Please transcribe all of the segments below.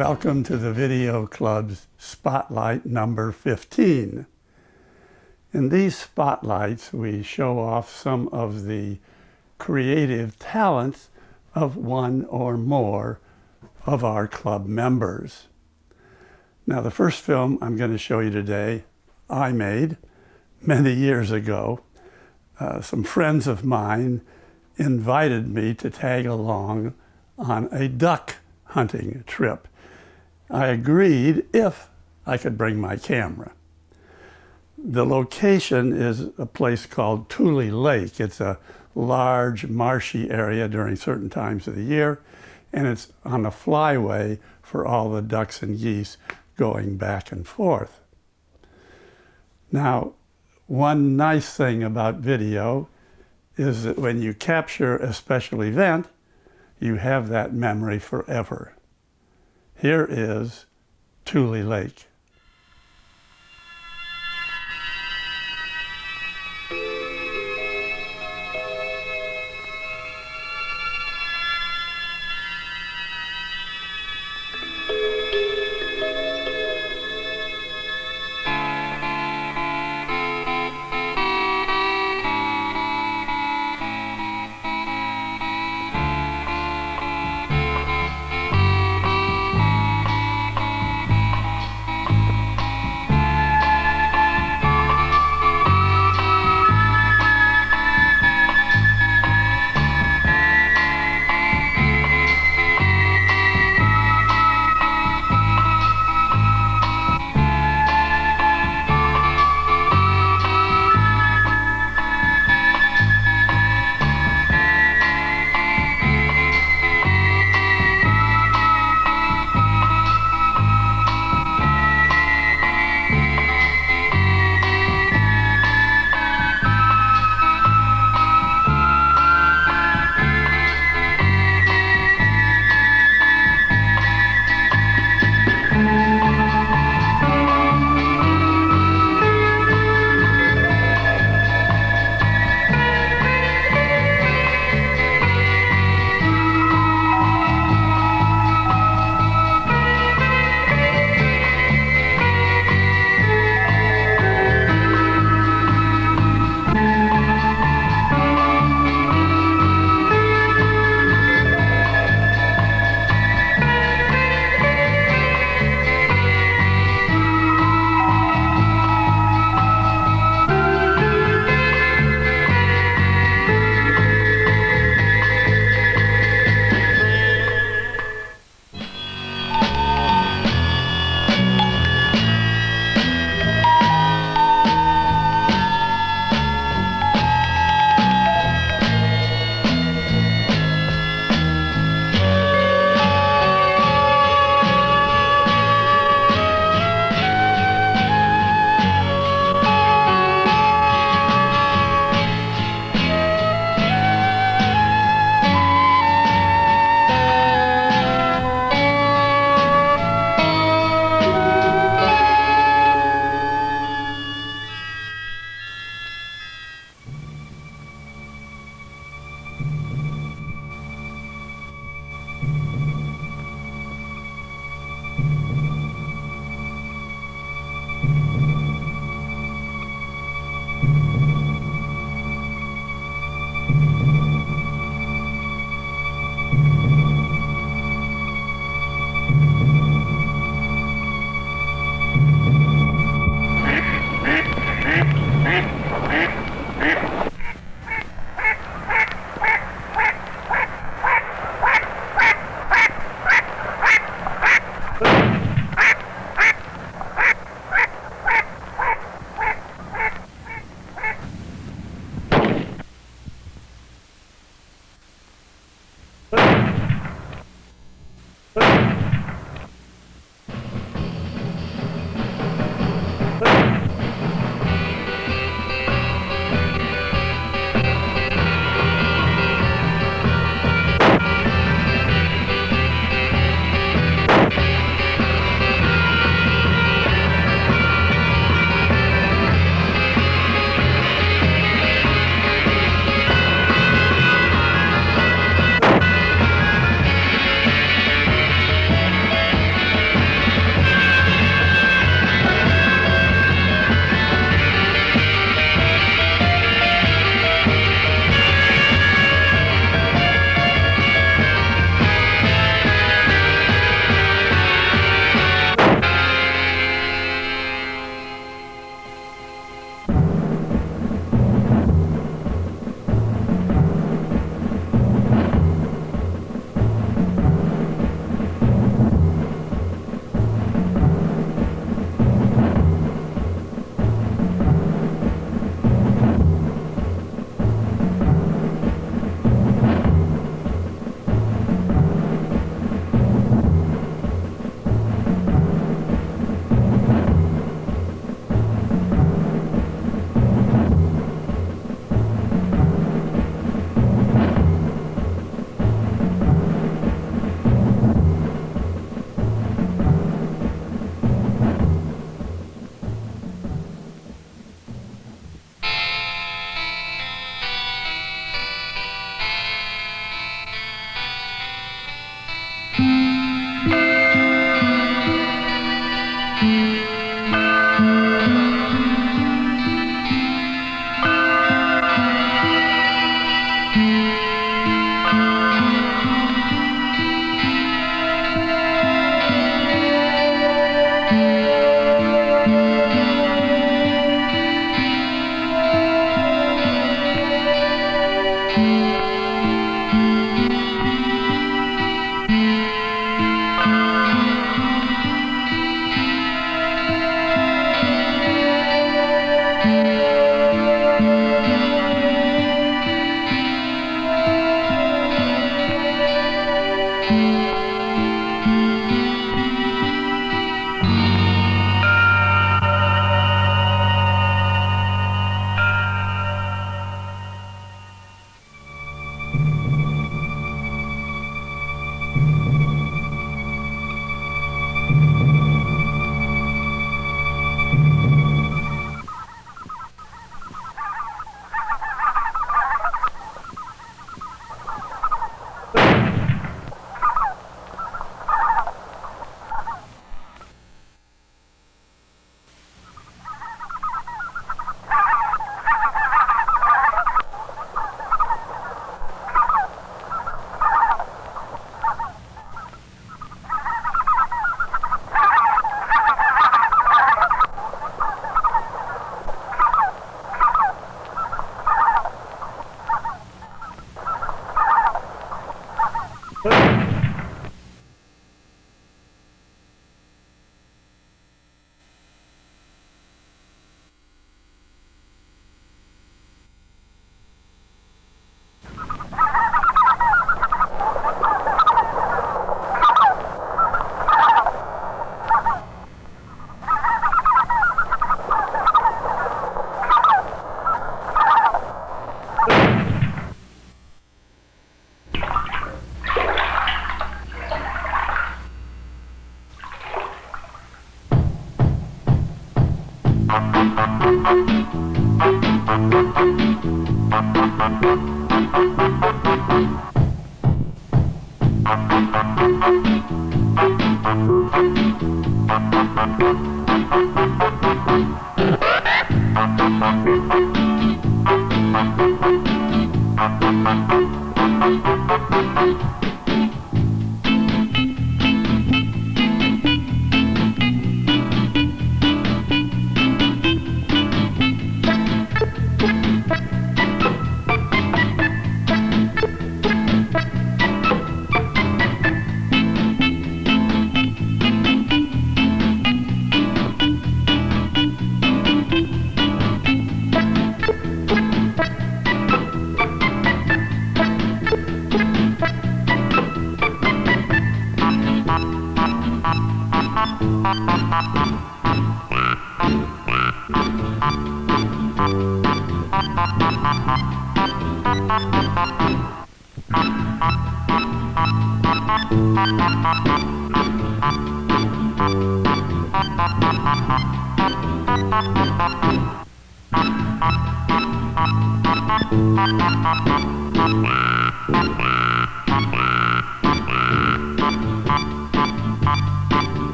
welcome to the Video Club's Spotlight number 15. In these spotlights, we show off some of the creative talents of one or more of our club members. Now, the first film I'm going to show you today, I made many years ago. Some friends of mine invited me to tag along on a duck hunting trip. I agreed if I could bring my camera. The location is a place called Tule Lake. It's a large marshy area during certain times of the year, and it's on a flyway for all the ducks and geese going back and forth. Now, one nice thing about video is that when you capture a special event, you have that memory forever. Here is Tule Lake.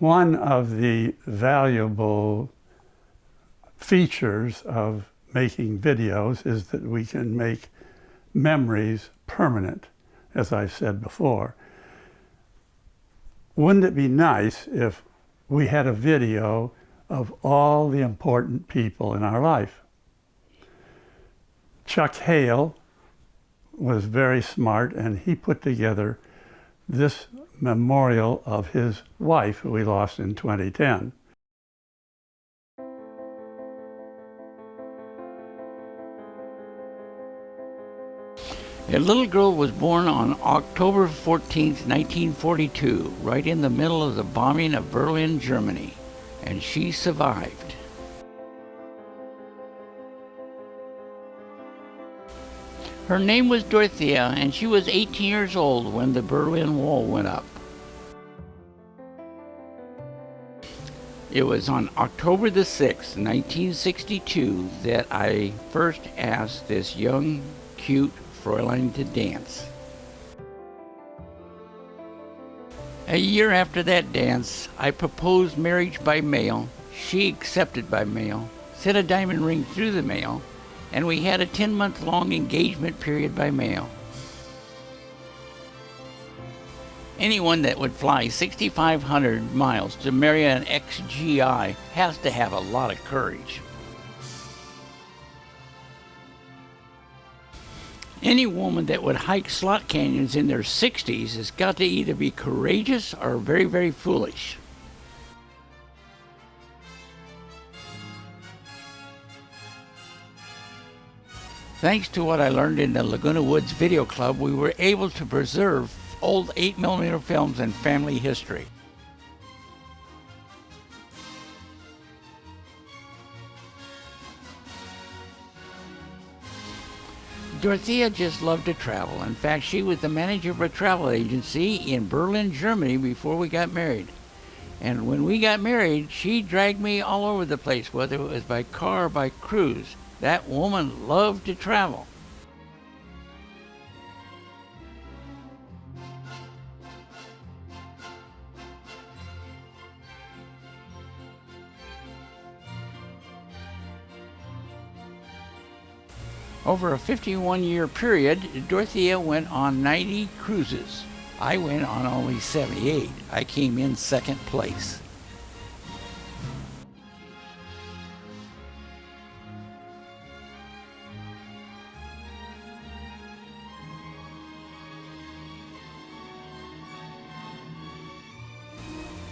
One of the valuable features of making videos is that we can make memories permanent, as I've said before. Wouldn't it be nice if we had a video of all the important people in our life? Chuck Hale was very smart, and he put together this memorial of his wife, who we lost in 2010. A little girl was born on October 14th, 1942, right in the middle of the bombing of Berlin, Germany, and she survived. Her name was Dorothea, and she was 18 years old when the Berlin Wall went up. It was on October the 6th, 1962, that I first asked this young, cute Fräulein to dance. A year after that dance, I proposed marriage by mail. She accepted by mail, sent a diamond ring through the mail, and we had a 10-month-long engagement period by mail. Anyone that would fly 6,500 miles to marry an ex-GI has to have a lot of courage. Any woman that would hike slot canyons in their 60s has got to either be courageous or very, very foolish. Thanks to what I learned in the Laguna Woods Video Club, we were able to preserve old 8mm films and family history. Dorothea just loved to travel. In fact, she was the manager of a travel agency in Berlin, Germany before we got married. And when we got married, she dragged me all over the place, whether it was by car or by cruise. That woman loved to travel. Over a 51-year period, Dorothea went on 90 cruises. I went on only 78. I came in second place.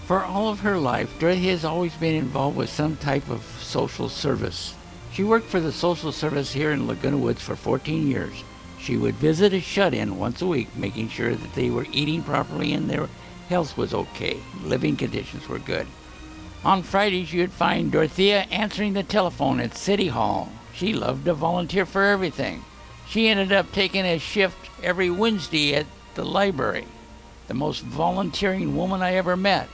For all of her life, Dorothea has always been involved with some type of social service. She worked for the social service here in Laguna Woods for 14 years. She would visit a shut-in once a week, making sure that they were eating properly and their health was okay. Living conditions were good. On Fridays, you would find Dorothea answering the telephone at City Hall. She loved to volunteer for everything. She ended up taking a shift every Wednesday at the library. The most volunteering woman I ever met.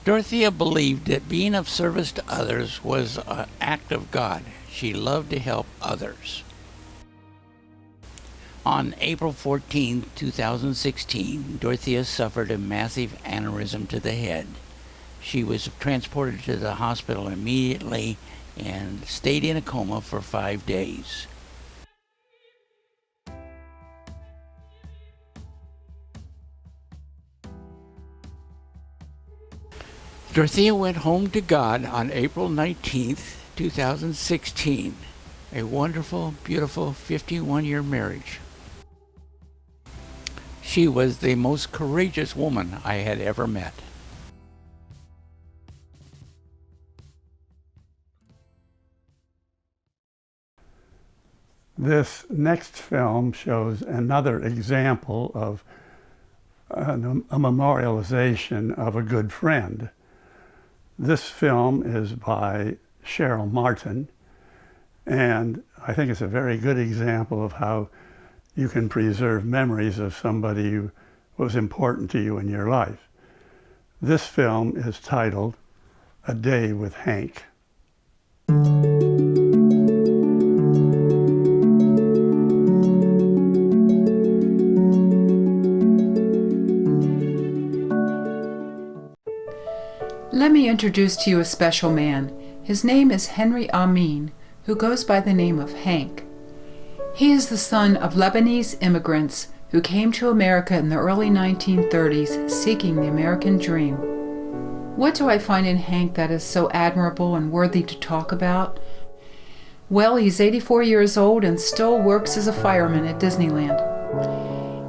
Dorothea believed that being of service to others was an act of God. She loved to help others. On April 14, 2016, Dorothea suffered a massive aneurysm to the head. She was transported to the hospital immediately and stayed in a coma for 5 days. Dorothea went home to God on April 19th, 2016. A wonderful, beautiful 51-year marriage. She was the most courageous woman I had ever met. This next film shows another example of a memorialization of a good friend. This film is by Cheryl Martin, and I think it's a very good example of how you can preserve memories of somebody who was important to you in your life. This film is titled A Day with Hank. Let me introduce to you a special man. His name is Henry Amin, who goes by the name of Hank. He is the son of Lebanese immigrants who came to America in the early 1930s seeking the American dream. What do I find in Hank that is so admirable and worthy to talk about? Well, he's 84 years old and still works as a fireman at Disneyland.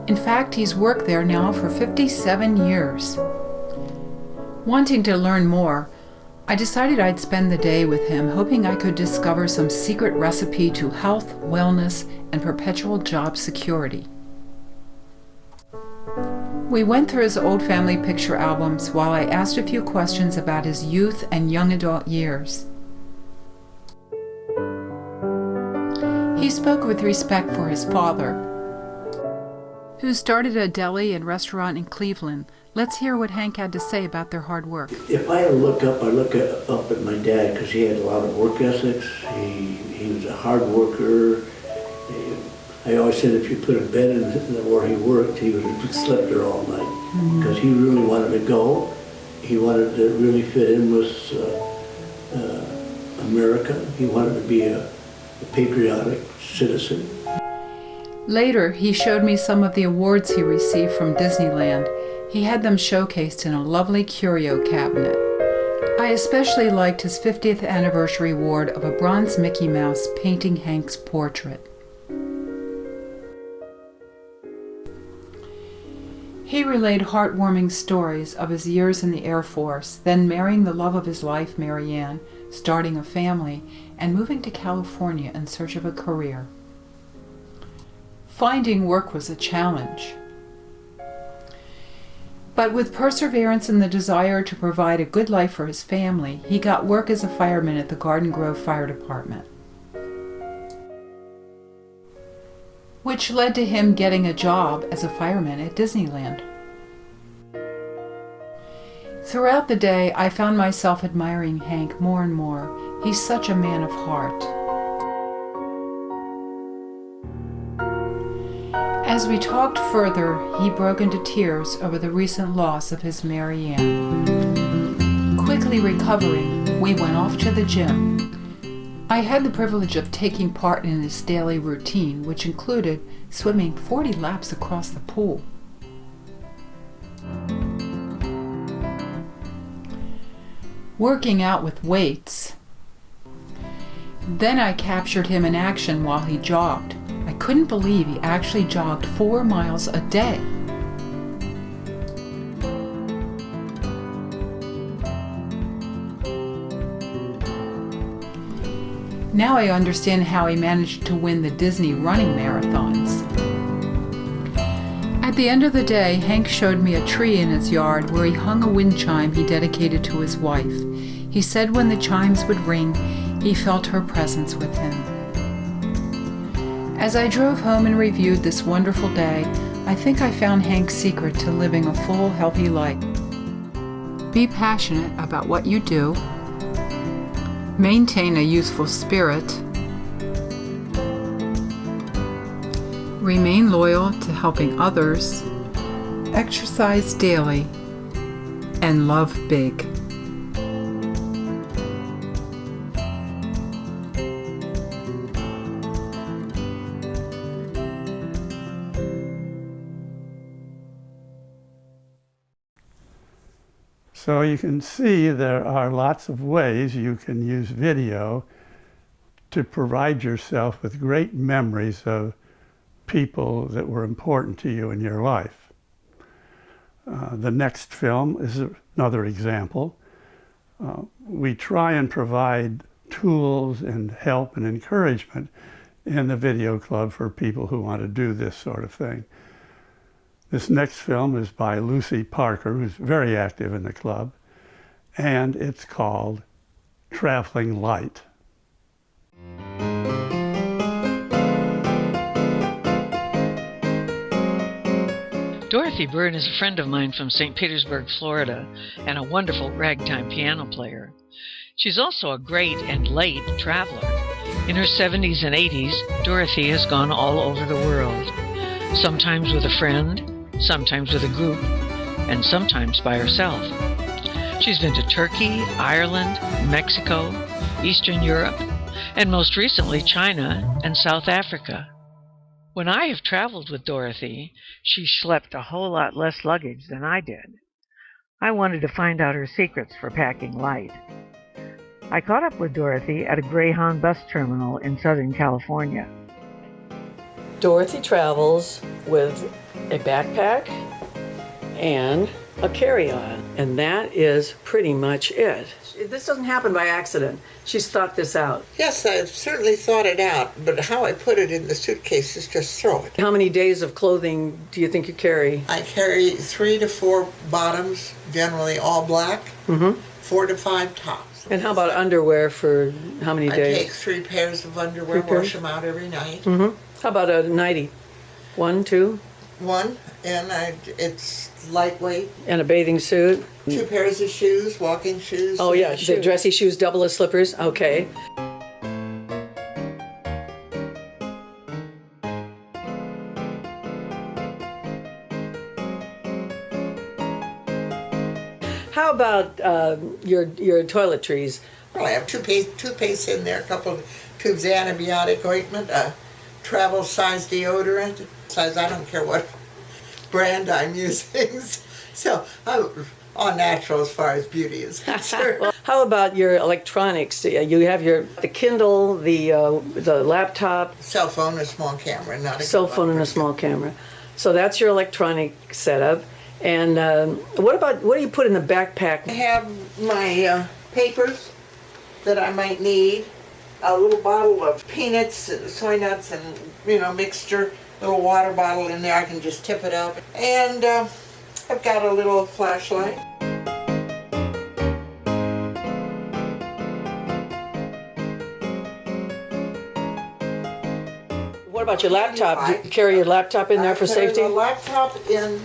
In fact, he's worked there now for 57 years. Wanting to learn more, I decided I'd spend the day with him, hoping I could discover some secret recipe to health, wellness, and perpetual job security. We went through his old family picture albums while I asked a few questions about his youth and young adult years. He spoke with respect for his father, who started a deli and restaurant in Cleveland. Let's hear what Hank had to say about their hard work. If I look up, I look up at my dad because he had a lot of work ethics. He was a hard worker. I always said if you put a bed in where he worked, he would have slept there all night because he really wanted to go. He wanted to really fit in with America. He wanted to be a patriotic citizen. Later, he showed me some of the awards he received from Disneyland. He had them showcased in a lovely curio cabinet. I especially liked his 50th anniversary award of a bronze Mickey Mouse painting Hank's portrait. He relayed heartwarming stories of his years in the Air Force, then marrying the love of his life, Mary Ann, starting a family, and moving to California in search of a career. Finding work was a challenge. But with perseverance and the desire to provide a good life for his family, he got work as a fireman at the Garden Grove Fire Department, which led to him getting a job as a fireman at Disneyland. Throughout the day, I found myself admiring Hank more and more. He's such a man of heart. As we talked further, he broke into tears over the recent loss of his Mary Ann. Quickly recovering, we went off to the gym. I had the privilege of taking part in his daily routine, which included swimming 40 laps across the pool. Working out with weights. Then I captured him in action while he jogged. I couldn't believe he actually jogged 4 miles a day. Now I understand how he managed to win the Disney running marathons. At the end of the day, Hank showed me a tree in his yard where he hung a wind chime he dedicated to his wife. He said when the chimes would ring, he felt her presence with him. As I drove home and reviewed this wonderful day, I think I found Hank's secret to living a full, healthy life. Be passionate about what you do. Maintain a youthful spirit. Remain loyal to helping others. Exercise daily. And love big. So you can see there are lots of ways you can use video to provide yourself with great memories of people that were important to you in your life. The next film is another example. We try and provide tools and help and encouragement in the video club for people who want to do this sort of thing. This next film is by Lucy Parker, who's very active in the club, and it's called Traveling Light. Dorothy Byrne is a friend of mine from St. Petersburg, Florida, and a wonderful ragtime piano player. She's also a great and late traveler. In her 70s and 80s, Dorothy has gone all over the world, sometimes with a friend, sometimes with a group, and sometimes by herself. She's been to Turkey, Ireland, Mexico, Eastern Europe, and most recently China and South Africa. When I have traveled with Dorothy, she schlepped a whole lot less luggage than I did. I wanted to find out her secrets for packing light. I caught up with Dorothy at a Greyhound bus terminal in Southern California. Dorothy travels with a backpack, and a carry-on. And that is pretty much it. This doesn't happen by accident. She's thought this out. Yes, I've certainly thought it out, but how I put it in the suitcase is just throw it. How many days of clothing do you think you carry? I carry 3 to 4 bottoms, generally all black, 4 to 5 tops. And how about underwear for how many I days? take 3 pairs of underwear, 3 pairs? wash them out every night. How about a nightie? 1, 2? 1, and it's lightweight. And a bathing suit? 2 pairs of shoes, walking shoes. Oh yeah, the dressy shoes double as slippers? Okay. How about your toiletries? Well, I have toothpaste in there, a couple of tubes of antibiotic ointment, a travel size deodorant. Size, I don't care what brand I'm using. So I'm all natural as far as beauty is concerned. Well, how about your electronics? You have the Kindle, the laptop, Cell phone and a small camera, not a cell phone and a small camera. So that's your electronic setup. And what do you put in the backpack? I have my papers that I might need, a little bottle of peanuts, soy nuts, and mixture, little water bottle in there. I can just tip it up, and I've got a little flashlight. What about your laptop? Do you carry your laptop in there for safety? I carry the laptop in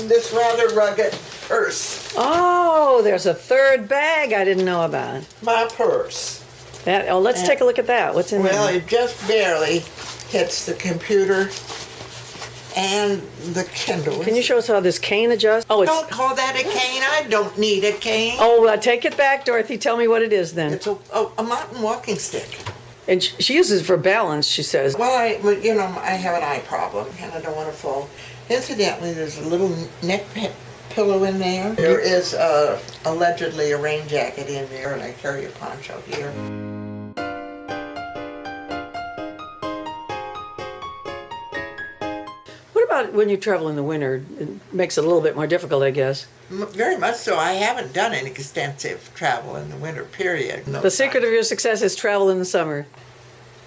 this rather rugged purse. Oh, there's a third bag I didn't know about. My purse. Let's take a look at that. What's in there? Well, it just barely hits the computer and the Kindle. Can you show us how this cane adjusts? Oh, Don't call that a cane. I don't need a cane. Oh, take it back, Dorothy. Tell me what it is then. It's a mountain walking stick. And she uses it for balance, she says. Well, I have an eye problem and I don't want to fall. Incidentally, there's a little neck pillow in there. There is allegedly a rain jacket in there, and I carry a poncho here. What about when you travel in the winter? It makes it a little bit more difficult, I guess. Very much so. I haven't done any extensive travel in the winter period. The secret of your success is travel in the summer.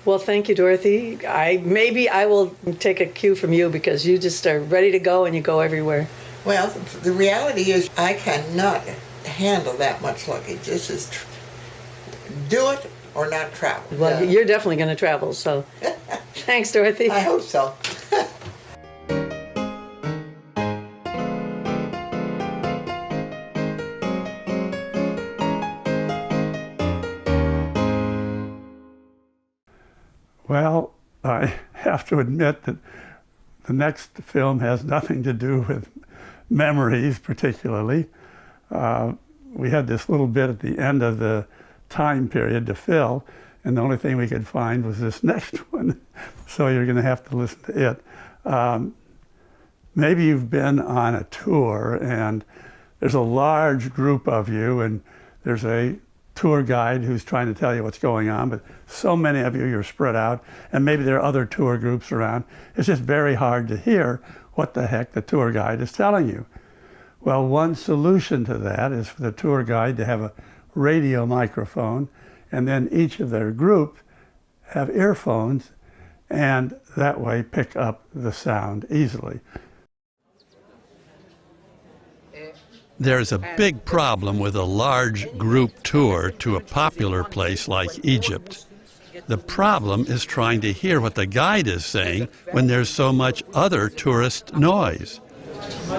Well, thank you, Dorothy. Maybe I will take a cue from you because you just are ready to go and you go everywhere. Well, the reality is I cannot handle that much luggage. This is do it or not travel. Well, you're definitely going to travel, so thanks, Dorothy. I hope so. Well, I have to admit that the next film has nothing to do with memories particularly. We had this little bit at the end of the time period to fill, and the only thing we could find was this next one, so you're going to have to listen to it. Maybe you've been on a tour and there's a large group of you and there's a tour guide who's trying to tell you what's going on, but so many of you, you're spread out, and maybe there are other tour groups around. It's just very hard to hear what the heck the tour guide is telling you. Well, one solution to that is for the tour guide to have a radio microphone, and then each of their group have earphones, and that way pick up the sound easily. There's a big problem with a large group tour to a popular place like Egypt. The problem is trying to hear what the guide is saying when there's so much other tourist noise.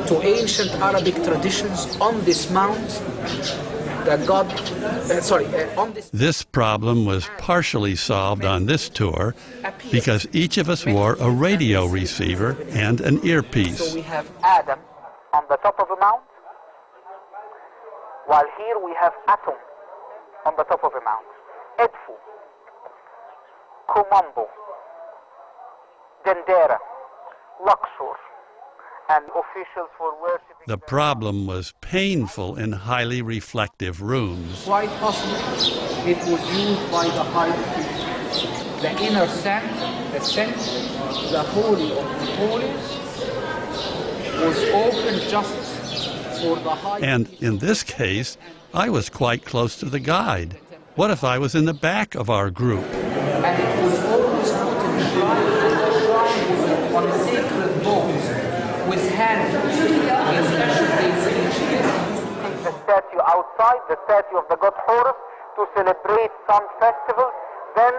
To ancient Arabic traditions on this mount, the god, on this... This problem was partially solved on this tour because each of us wore a radio receiver and an earpiece. So we have Adam on the top of the mount, while here we have Atum on the top of the mount. Edfu, Kumambo, Dendera, Luxor, and officials for worshiping. The problem was painful in highly reflective rooms. Quite possibly, it was used by the high priest. The inner sanctum, the holy of the holies, was opened just for the high. And in this case, I was quite close to the guide. What if I was in the back of our group? And it was always put in the shrine, and the shrine was on a sacred boat with hands in special days each year. The statue outside, the statue of the god Horus, to celebrate some festival, then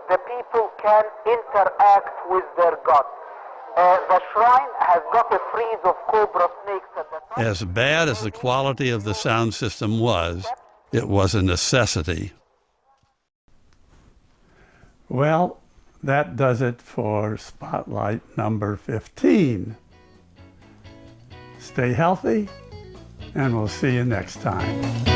the people can interact with their god. The shrine has got a frieze of cobra snakes at the top. As bad as the quality of the sound system was, it was a necessity. Well, that does it for Spotlight number 15. Stay healthy, and we'll see you next time.